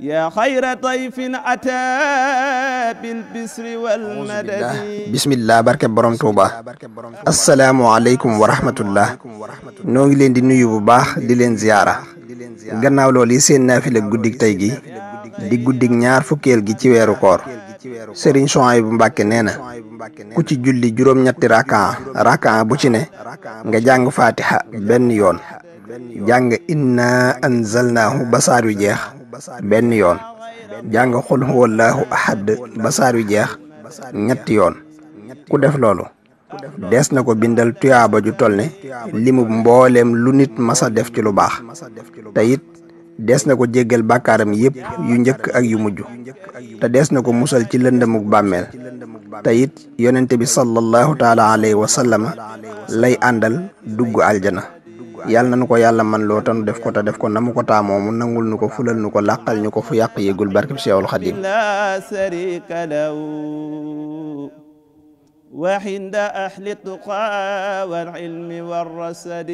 يا خير ضيف أتى بالبسر والمدد bismillah barke borom Touba asalaamualeykum wa rahmatullah noo ngi leen di nuyu bu baax di leen ziyaara gannaaw loolu yi seen naafila guddig tey gi di guddig ñaar fukkeel gi ci weeru koor Serigne Souhaïbou Mbacké nee na ku ci julli juróom-ñetti rakaa bu ci ne nga jàng fatiha benn yoon jàng inna anzalnaahu ba saar wi jeex benn yoon jàng xul huwallahu ahad ba saar wi jeex ñetti yoon ku def loolu dees na ko bindal tuyaaba ju toll ne limub mbooleem lu nit masa def ci lu baax te it dees na ko jéggal bàkkaaram yépp yu njëkk ak yu mujj te dees na ko musal ci lëndamuk bàmmeel te it yonente bi sallallahu taala alayhi wa sallam lay àndal dugg aljana yàlla na nu ko yàlla man loo tanu def ko te def ko na mu ko taamoo mu nangul nu ko fulal nu ko làqal ñu ko fu yàq yégul barkeb Seexul Xadiim لا شريك له وعند أهل التقى والعلم والرشد